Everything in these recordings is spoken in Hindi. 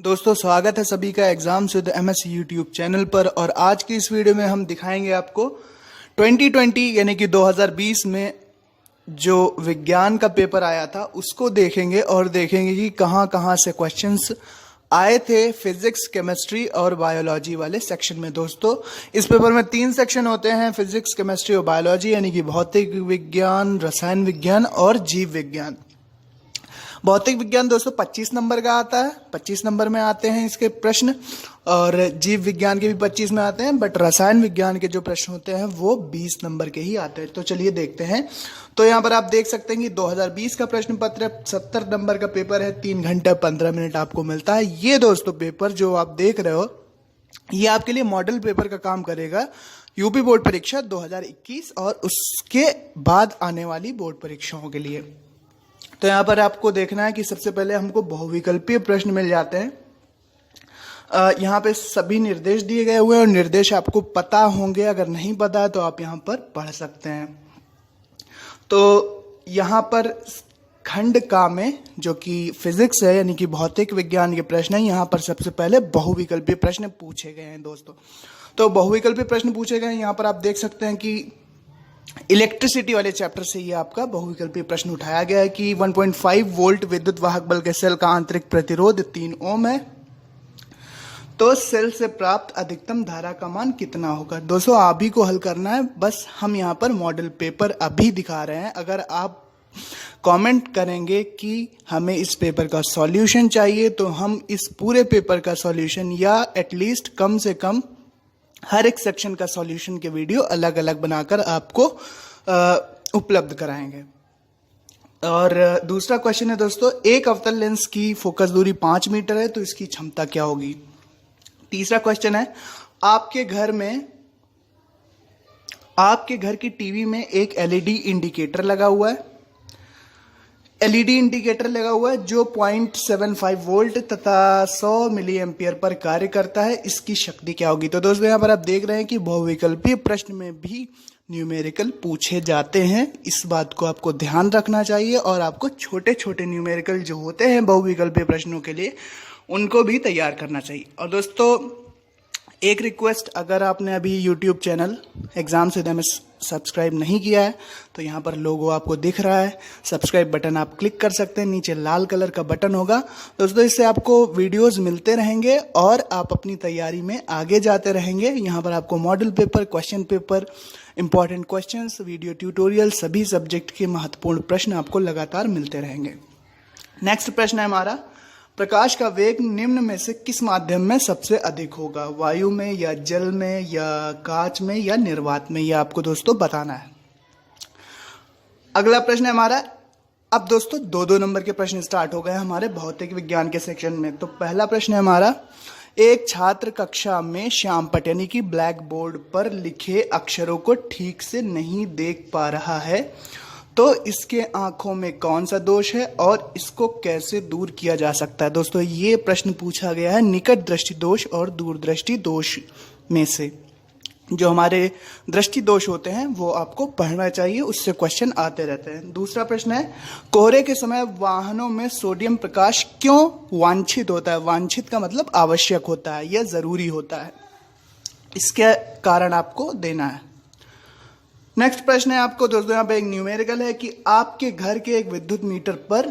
दोस्तों स्वागत है सभी का exam with MS YouTube channel पर। और आज की इस वीडियो में हम दिखाएंगे आपको 2020 यानी कि 2020 में जो विज्ञान का पेपर आया था उसको देखेंगे और देखेंगे कि कहां कहां से क्वेश्चंस आए थे फिजिक्स, केमिस्ट्री और बायोलॉजी वाले सेक्शन में। दोस्तों इस पेपर में 3 सेक्शन होते हैं, फिजिक्स, केमिस्ट्री और बायोलॉजी, यानी कि भौतिक विज्ञान, रसायन विज्ञान और जीव विज्ञान। भौतिक विज्ञान दोस्तों 25 नंबर का आता है, 25 नंबर में आते हैं इसके प्रश्न, और जीव विज्ञान के भी 25 में आते हैं, बट रसायन विज्ञान के जो प्रश्न होते हैं वो 20 नंबर के ही आते हैं। तो चलिए देखते हैं। तो यहाँ पर आप देख सकते हैं कि 2020 का प्रश्न पत्र 70 नंबर का पेपर है, 3 घंटे 15 मिनट आपको मिलता है। ये दोस्तों पेपर जो आप देख रहे हो ये आपके लिए मॉडल पेपर का काम करेगा, यूपी बोर्ड परीक्षा 2021 और उसके बाद आने वाली बोर्ड परीक्षाओं के लिए। तो यहां पर आपको देखना है कि सबसे पहले हमको बहुविकल्पीय प्रश्न मिल जाते हैं। यहाँ पे सभी निर्देश दिए गए हुए हैं और निर्देश आपको पता होंगे, अगर नहीं पता है तो आप यहाँ पर पढ़ सकते हैं। तो यहाँ पर खंड का में जो कि फिजिक्स है यानी कि भौतिक विज्ञान के प्रश्न है, यहाँ पर सबसे पहले बहुविकल्पीय प्रश्न पूछे गए हैं दोस्तों। तो बहुविकल्पीय प्रश्न पूछे गए हैं, यहाँ पर आप देख सकते हैं कि इलेक्ट्रिसिटी वाले चैप्टर से ये आपका बहुविकल्पीय प्रश्न उठाया गया है कि 1.5 वोल्ट विद्युत वाहक बल के सेल का आंतरिक प्रतिरोध 3 ओम है, तो सेल से प्राप्त अधिकतम धारा का मान कितना होगा। दोस्तों आप ही को हल करना है, बस हम यहाँ पर मॉडल पेपर अभी दिखा रहे हैं। अगर आप कमेंट करेंगे कि हमें इस पेपर का सॉल्यूशन चाहिए तो हम इस पूरे पेपर का सॉल्यूशन या एटलीस्ट कम से कम हर एक सेक्शन का सॉल्यूशन के वीडियो अलग अलग बनाकर आपको उपलब्ध कराएंगे। और दूसरा क्वेश्चन है दोस्तों, एक अवतल लेंस की फोकस दूरी 5 मीटर है तो इसकी क्षमता क्या होगी। तीसरा क्वेश्चन है, आपके घर की टीवी में एक एलईडी इंडिकेटर लगा हुआ है, एलईडी इंडिकेटर लगा हुआ है जो 0.75 वोल्ट तथा 100 मिली एम्पियर पर कार्य करता है, इसकी शक्ति क्या होगी। तो दोस्तों यहाँ पर आप देख रहे हैं कि बहुविकल्पीय प्रश्न में भी न्यूमेरिकल पूछे जाते हैं, इस बात को आपको ध्यान रखना चाहिए। और आपको छोटे छोटे न्यूमेरिकल जो होते हैं बहुविकल्पीय प्रश्नों के लिए उनको भी तैयार करना चाहिए। और दोस्तों एक रिक्वेस्ट, अगर आपने अभी YouTube channel exam with MS subscribe नहीं किया है तो यहाँ पर लोगो आपको दिख रहा है, सब्सक्राइब बटन आप क्लिक कर सकते हैं, नीचे लाल कलर का बटन होगा दोस्तों। इससे आपको वीडियोस मिलते रहेंगे और आप अपनी तैयारी में आगे जाते रहेंगे। यहाँ पर आपको model paper, question paper, important questions, video tutorial, सभी सब्जेक्ट के महत्वपूर्ण प्रश्न आपको लगातार मिलते रहेंगे। नेक्स्ट प्रश्न है हमारा, प्रकाश का वेग निम्न में से किस माध्यम में सबसे अधिक होगा, वायु में या जल में या कांच में या निर्वात में, यह आपको दोस्तों बताना है। अगला प्रश्न है हमारा, अब दोस्तों 2-2 नंबर के प्रश्न स्टार्ट हो गए हमारे भौतिक विज्ञान के सेक्शन में। तो पहला प्रश्न है हमारा, एक छात्र कक्षा में श्यामपट्ट यानी कि ब्लैक बोर्ड पर लिखे अक्षरों को ठीक से नहीं देख पा रहा है, तो इसके आंखों में कौन सा दोष है और इसको कैसे दूर किया जा सकता है। दोस्तों ये प्रश्न पूछा गया है निकट दृष्टि दोष और दूरदृष्टि दोष में से। जो हमारे दृष्टि दोष होते हैं वो आपको पढ़ना चाहिए, उससे क्वेश्चन आते रहते हैं। दूसरा प्रश्न है, कोहरे के समय वाहनों में सोडियम प्रकाश क्यों वांछित होता है। वांछित का मतलब आवश्यक होता है या जरूरी होता है, इसके कारण आपको देना है। नेक्स्ट प्रश्न है आपको दोस्तों, यहाँ पे एक न्यूमेरिकल है कि आपके घर के एक विद्युत मीटर पर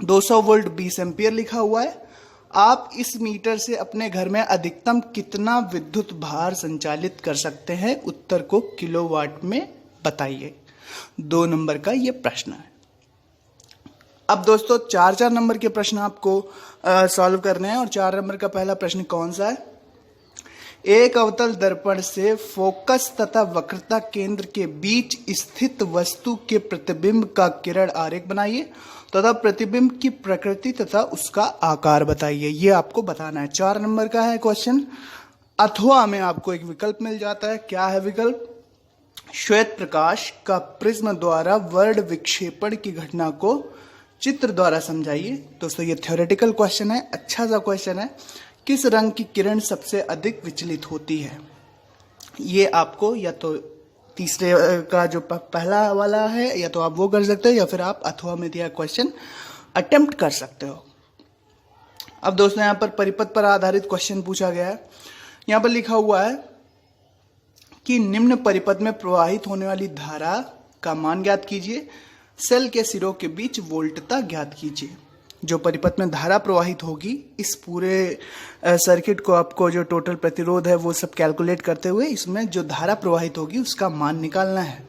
200 वोल्ट 20 एम्पियर लिखा हुआ है, आप इस मीटर से अपने घर में अधिकतम कितना विद्युत भार संचालित कर सकते हैं, उत्तर को किलोवाट में बताइए। 2 नंबर का ये प्रश्न है। अब दोस्तों 4-4 नंबर के प्रश्न आपको सॉल्व करने हैं। और 4 नंबर का पहला प्रश्न कौन सा है, एक अवतल दर्पण से फोकस तथा वक्रता केंद्र के बीच स्थित वस्तु के प्रतिबिंब का किरण आरेख बनाइए तथा प्रतिबिंब की प्रकृति तथा उसका आकार बताइए, ये आपको बताना है। 4 नंबर का है क्वेश्चन। अथवा में आपको एक विकल्प मिल जाता है, क्या है विकल्प, श्वेत प्रकाश का प्रिज्म द्वारा वर्ण विक्षेपण की घटना को चित्र द्वारा समझाइए। दोस्तों ये थ्योरेटिकल क्वेश्चन है, अच्छा सा क्वेश्चन है। किस रंग की किरण सबसे अधिक विचलित होती है, ये आपको या तो तीसरे का जो पहला वाला है या तो आप वो कर सकते हो या फिर आप अथवा में दिया क्वेश्चन अटेम्प्ट कर सकते हो। अब दोस्तों यहाँ पर परिपथ पर आधारित क्वेश्चन पूछा गया है। यहाँ पर लिखा हुआ है कि निम्न परिपथ में प्रवाहित होने वाली धारा का मान ज्ञात कीजिए, सेल के सिरों के बीच वोल्टता ज्ञात कीजिए। जो परिपथ में धारा प्रवाहित होगी, इस पूरे सर्किट को आपको जो टोटल प्रतिरोध है वो सब कैलकुलेट करते हुए इसमें जो धारा प्रवाहित होगी उसका मान निकालना है।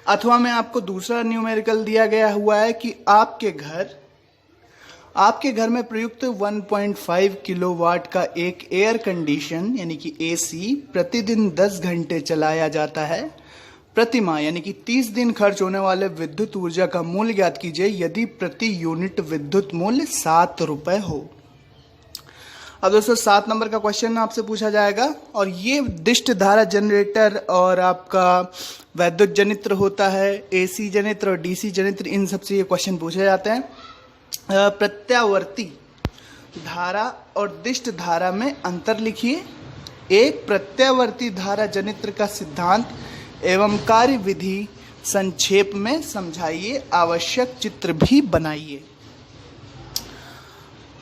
अथवा में आपको दूसरा न्यूमेरिकल दिया गया हुआ है कि आपके घर में प्रयुक्त 1.5 किलोवाट का एक एयर कंडीशन यानी कि एसी प्रतिदिन 10 घंटे चलाया जाता है। प्रतिमाह यानी कि 30 दिन खर्च होने वाले विद्युत ऊर्जा का मूल्य ज्ञात कीजिए यदि प्रति यूनिट विद्युत मूल्य 7 रुपए हो। अब दोस्तों 7 नंबर का क्वेश्चन आपसे पूछा जाएगा और ये दिष्ट धारा जनरेटर और आपका वैद्युत जनित्र होता है, एसी जनित्र और डीसी जनित्र, इन सबसे ये क्वेश्चन पूछे जाते हैं। प्रत्यावर्ती धारा और दिष्ट धारा में अंतर लिखिए। एक प्रत्यावर्ती धारा जनित्र का सिद्धांत एवं कार्यविधि संक्षेप में समझाइए, आवश्यक चित्र भी बनाइए।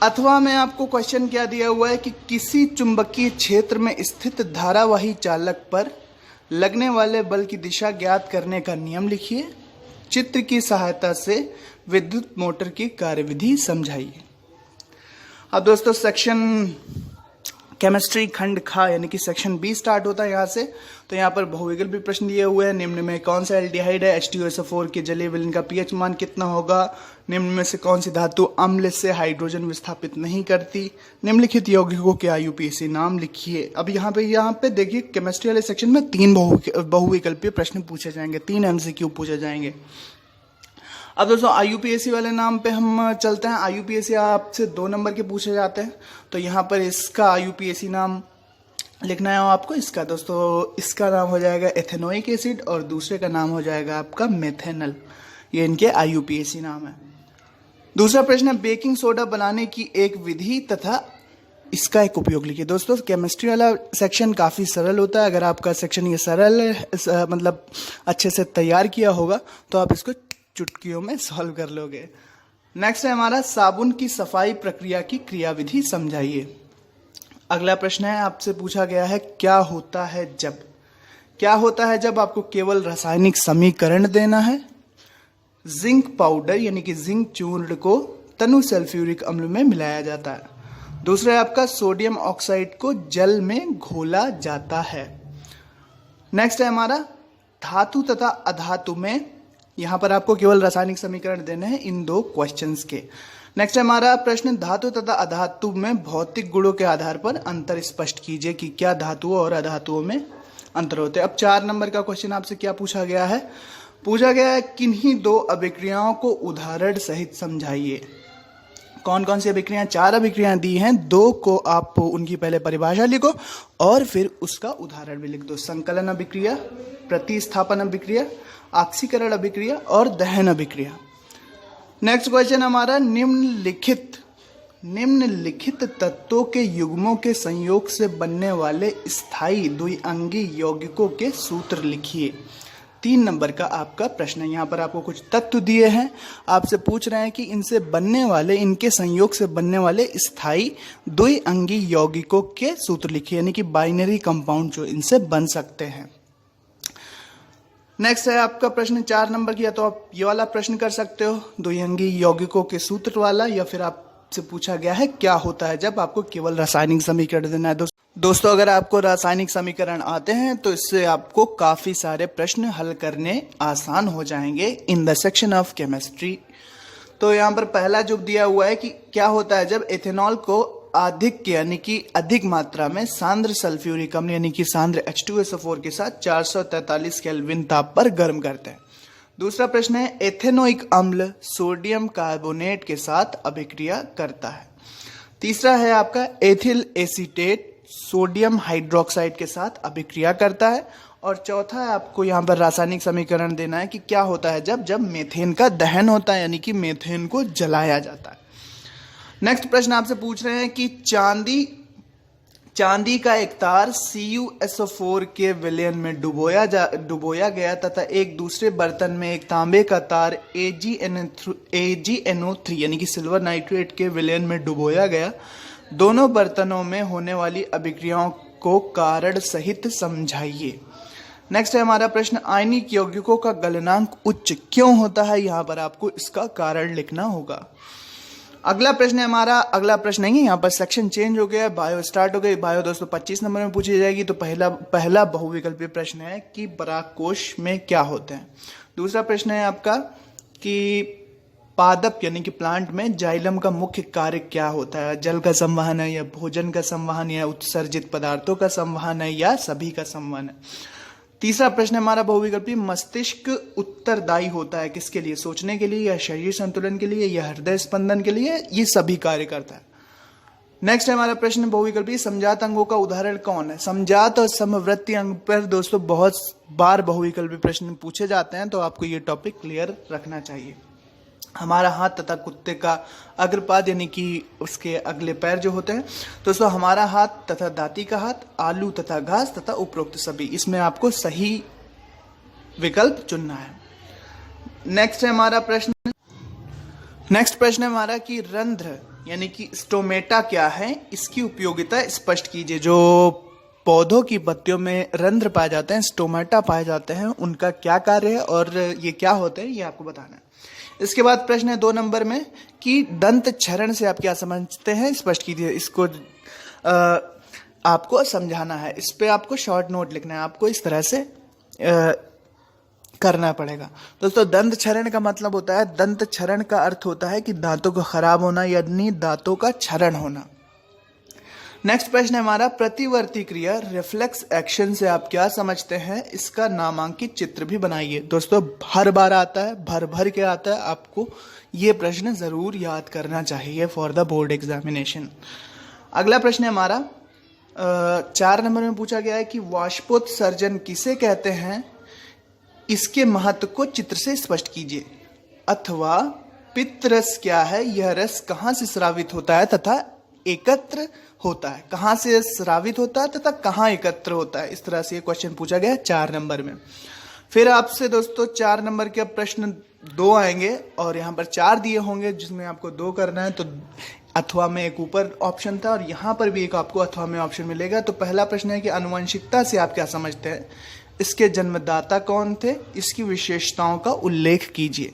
अथवा में आपको क्वेश्चन क्या दिया हुआ है कि किसी चुंबकीय क्षेत्र में स्थित धारावाही चालक पर लगने वाले बल की दिशा ज्ञात करने का नियम लिखिए। चित्र की सहायता से विद्युत मोटर की कार्यविधि समझाइए। अब दोस्तों सेक्शन केमिस्ट्री खंड खा यानी कि सेक्शन बी स्टार्ट होता है यहाँ से। तो यहाँ पर बहुविकल्पी प्रश्न दिए हुए हैं। निम्न में कौन सा एल्डिहाइड है, H2SO4 के जलीय विलयन का पीएच मान कितना होगा, निम्न में से कौन सी धातु अम्ल से हाइड्रोजन विस्थापित नहीं करती, निम्नलिखित यौगिकों के IUPAC नाम लिखिए। अब यहाँ पे देखिए केमिस्ट्री वाले सेक्शन में 3 बहुविकल्पीय प्रश्न पूछे जाएंगे, 3 MCQ पूछे जाएंगे। अब दोस्तों IUPAC वाले नाम पे हम चलते हैं। IUPAC आपसे 2 नंबर के पूछे जाते हैं। तो यहाँ पर इसका IUPAC नाम लिखना है आपको। इसका दोस्तों इसका नाम हो जाएगा एथेनोइक एसिड और दूसरे का नाम हो जाएगा आपका मेथेनल। ये इनके IUPAC नाम है। दूसरा प्रश्न है बेकिंग सोडा बनाने की एक विधि तथा इसका एक उपयोग लिखिए। दोस्तों केमिस्ट्री वाला सेक्शन काफ़ी सरल होता है। अगर आपका सेक्शन ये सरल मतलब अच्छे से तैयार किया होगा तो आप इसको चुटकियों में सॉल्व कर लोगे। नेक्स्ट है हमारा साबुन की सफाई प्रक्रिया की क्रियाविधि समझाइए। अगला प्रश्न है आपसे पूछा गया है क्या होता है जब आपको केवल रासायनिक समीकरण देना है। जिंक पाउडर यानी कि जिंक चूर्ण को तनु सल्फ्यूरिक अम्ल में मिलाया जाता है। दूसरा है आपका सोडियम ऑक्साइड को जल में घोला जाता है। नेक्स्ट है हमारा धातु तथा अधातु में, यहां पर आपको केवल रासायनिक समीकरण देने हैं इन 2 क्वेश्चंस के। नेक्स्ट है हमारा प्रश्न धातु तथा अधातु में भौतिक गुणों के आधार पर अंतर स्पष्ट कीजिए कि क्या धातुओं और अधातुओं में अंतर होते हैं। अब 4 नंबर का क्वेश्चन आपसे क्या पूछा गया है किन्हीं 2 अभिक्रियाओं को उदाहरण सहित समझाइए। कौन कौन सी अभिक्रियाएं, 4 अभिक्रियाएं दी हैं, 2 को आप उनकी पहले परिभाषा लिखो और फिर उसका उदाहरण भी लिख दो। संकलन अभिक्रिया, प्रतिस्थापन अभिक्रिया, ऑक्सीकरण अभिक्रिया और दहन अभिक्रिया। नेक्स्ट क्वेश्चन हमारा निम्नलिखित तत्वों के युग्मों के संयोग से बनने वाले स्थायी द्विअंगी यौगिकों के सूत्र लिखिए। 3 नंबर का आपका प्रश्न है। यहाँ पर आपको कुछ तत्व दिए हैं, आपसे पूछ रहे हैं कि इनके संयोग से बनने वाले स्थायी द्विअंगी यौगिकों के सूत्र लिखिए, यानी कि बाइनरी कंपाउंड जो इनसे बन सकते हैं। नेक्स्ट है आपका प्रश्न 4 नंबर की, या तो आप ये वाला प्रश्न कर सकते हो द्विअंगी यौगिकों के सूत्र वाला, या फिर आपसे पूछा गया है क्या होता है जब आपको केवल रासायनिक समीकरण देना है। दोस्तों अगर आपको रासायनिक समीकरण आते हैं तो इससे आपको काफी सारे प्रश्न हल करने आसान हो जाएंगे in the section of chemistry. तो यहाँ पर पहला जो दिया हुआ है कि क्या होता है जब एथेनॉल को अधिक मात्रा में सांद्र सल्फ्यूरिक अम्ल यानी कि सांद्र H2SO4 के साथ 443 केल्विन ताप पर गर्म करते हैं। दूसरा प्रश्न है एथेनोइक अम्ल सोडियम कार्बोनेट के साथ अभिक्रिया करता है। तीसरा है आपका एथिल एसीटेट सोडियम हाइड्रोक्साइड के साथ अभिक्रिया करता है। और चौथा है आपको यहाँ पर रासायनिक समीकरण देना है कि क्या होता है जब मेथेन का दहन होता है, यानी कि मेथेन को जलाया जाता है। नेक्स्ट प्रश्न आपसे पूछ रहे हैं कि चांदी का एक तार CuSO4 के विलयन में डुबोया गया तथा एक दूसरे बर्तन में एक तांबे का तार AgNO3 यानी कि सिल्वर नाइट्रेट के विलयन में डुबोया गया। दोनों बर्तनों में होने वाली अभिक्रियाओं को कारण सहित समझाइए। नेक्स्ट है हमारा प्रश्न, आयनिक यौगिकों का गलनांक उच्च क्यों होता है? यहाँ पर आपको इसका कारण लिखना होगा। अगला प्रश्न है हमारा, अगला प्रश्न नहीं है, यहाँ पर सेक्शन चेंज हो गया है, बायो स्टार्ट हो गई। बायो दोस्तों 25 नंबर में पूछी जाएगी। तो पहला बहुविकल्पीय प्रश्न है कि परागकोश में क्या होते हैं। दूसरा प्रश्न है आपका कि पादप यानी कि प्लांट में जाइलम का मुख्य कार्य क्या होता है? जल का संवहन है या भोजन का संवहन या उत्सर्जित पदार्थों का संवहन है या सभी का संवहन है। तीसरा प्रश्न हमारा बहुविकल्पी, मस्तिष्क उत्तरदायी होता है किसके लिए? सोचने के लिए या शरीर संतुलन के लिए या हृदय स्पंदन के लिए? ये सभी कार्य करता है। नेक्स्ट है हमारा प्रश्न बहुविकल्पी, समजात अंगों का उदाहरण कौन है? समजात और समवर्ती अंग पर दोस्तों बहुत बार बहुविकल्पी प्रश्न पूछे जाते हैं, तो आपको ये टॉपिक क्लियर रखना चाहिए। हमारा हाथ तथा कुत्ते का अग्रपाद यानी कि उसके अगले पैर जो होते हैं दोस्तों, हमारा हाथ तथा दाती का हाथ, आलू तथा घास तथा उपरोक्त सभी, इसमें आपको सही विकल्प चुनना है। नेक्स्ट है हमारा प्रश्न, नेक्स्ट प्रश्न है हमारा कि रंध्र यानी कि स्टोमेटा क्या है? इसकी उपयोगिता स्पष्ट कीजिए। जो पौधों की पत्तियों में रंध्र पाए जाते हैं, स्टोमेटा पाए जाते हैं, उनका क्या कार्य है और ये क्या होते हैं, ये आपको बताना है। इसके बाद प्रश्न है 2 नंबर में कि दंत क्षरण से आप क्या समझते हैं? स्पष्ट कीजिए। इसको आपको समझाना है, इस पे आपको शॉर्ट नोट लिखना है, आपको इस तरह से करना पड़ेगा। दोस्तों दंत क्षरण का मतलब होता है, दंत क्षरण का अर्थ होता है कि दांतों का खराब होना यानी दांतों का क्षरण होना। नेक्स्ट प्रश्न है हमारा, प्रतिवर्ती क्रिया रिफ्लेक्स एक्शन से आप क्या समझते हैं? इसका नामांकित चित्र भी बनाइए। दोस्तों हर बार आता है, भर भर के आता है, आपको ये प्रश्न जरूर याद करना चाहिए फॉर द बोर्ड एग्जामिनेशन। अगला प्रश्न है हमारा 4 नंबर में पूछा गया है कि वाष्पोत्सर्जन किसे कहते हैं? इसके महत्व को चित्र से स्पष्ट कीजिए। अथवा पित्तरस क्या है? यह रस कहाँ से स्रावित होता है तथा एकत्र होता है? कहां से स्रावित होता है तथा कहां एकत्र होता है? इस तरह से ये क्वेश्चन पूछा गया 4 नंबर में। फिर आपसे दोस्तों 4 नंबर के प्रश्न 2 आएंगे और यहां पर 4 दिए होंगे जिसमें आपको 2 करना है। तो अथवा में एक ऊपर ऑप्शन था और यहां पर भी एक आपको अथवा में ऑप्शन मिलेगा। तो पहला प्रश्न है कि आनुवंशिकता से आप क्या समझते हैं? इसके जन्मदाता कौन थे? इसकी विशेषताओं का उल्लेख कीजिए।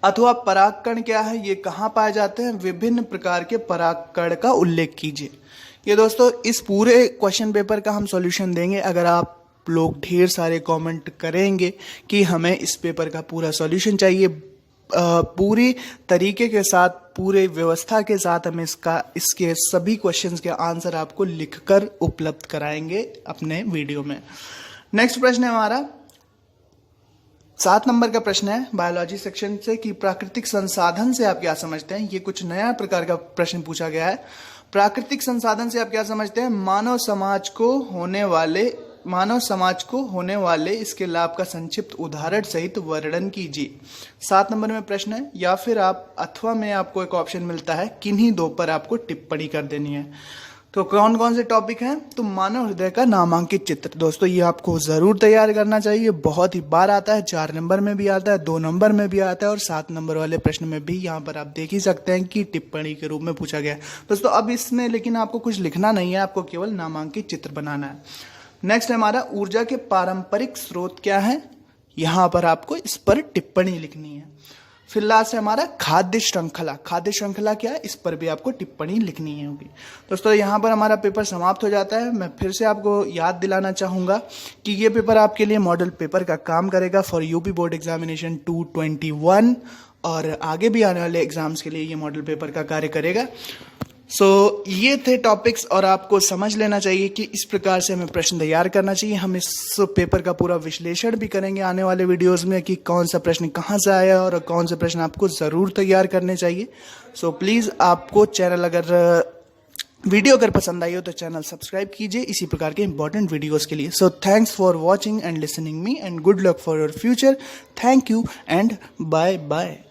अथवा परागकण क्या है? ये कहाँ पाए जाते हैं? विभिन्न प्रकार के परागकण का उल्लेख कीजिए। ये दोस्तों इस पूरे क्वेश्चन पेपर का हम सॉल्यूशन देंगे अगर आप लोग ढेर सारे कमेंट करेंगे कि हमें इस पेपर का पूरा सॉल्यूशन चाहिए, पूरी तरीके के साथ, पूरे व्यवस्था के साथ हम इसके सभी क्वेश्चंस के आंसर आपको लिखकर उपलब्ध कराएंगे अपने वीडियो में। नेक्स्ट प्रश्न है हमारा 7 नंबर का प्रश्न है बायोलॉजी सेक्शन से कि प्राकृतिक संसाधन से आप क्या समझते हैं? ये कुछ नया प्रकार का प्रश्न पूछा गया है। प्राकृतिक संसाधन से आप क्या समझते हैं? मानव समाज को होने वाले इसके लाभ का संक्षिप्त उदाहरण सहित वर्णन कीजिए। 7 नंबर में प्रश्न है, या फिर आप अथवा में आपको एक ऑप्शन मिलता है, किन्हीं 2 पर आपको टिप्पणी कर देनी है। तो कौन कौन से टॉपिक हैं? तो मानव हृदय का नामांकित चित्र। दोस्तों ये आपको जरूर तैयार करना चाहिए, बहुत ही बार आता है, 4 नंबर में भी आता है, 2 नंबर में भी आता है और 7 नंबर वाले प्रश्न में भी यहाँ पर आप देख ही सकते हैं कि टिप्पणी के रूप में पूछा गया है। दोस्तों अब इसमें लेकिन आपको कुछ लिखना नहीं है, आपको केवल नामांकित चित्र बनाना है। नेक्स्ट है हमारा ऊर्जा के पारंपरिक स्रोत क्या है? यहाँ पर आपको इस पर टिप्पणी लिखनी है। फिर लास्ट है हमारा खाद्य श्रृंखला। खाद्य श्रृंखला क्या है? इस पर भी आपको टिप्पणी लिखनी है होगी। दोस्तों यहाँ पर हमारा पेपर समाप्त हो जाता है। मैं फिर से आपको याद दिलाना चाहूंगा कि ये पेपर आपके लिए मॉडल पेपर का काम करेगा फॉर यूपी बोर्ड एग्जामिनेशन 221 और आगे भी आने वाले एग्जाम्स के लिए ये मॉडल पेपर का कार्य करेगा। ये थे टॉपिक्स और आपको समझ लेना चाहिए कि इस प्रकार से हमें प्रश्न तैयार करना चाहिए। हम इस पेपर का पूरा विश्लेषण भी करेंगे आने वाले वीडियोस में कि कौन सा प्रश्न कहाँ से आया और कौन से प्रश्न आपको ज़रूर तैयार करने चाहिए। प्लीज़ आपको चैनल अगर वीडियो अगर पसंद आई हो तो चैनल सब्सक्राइब कीजिए इसी प्रकार के इंपॉर्टेंट वीडियोस के लिए। Thanks for watching and listening me and good luck for your future. Thank you and bye bye.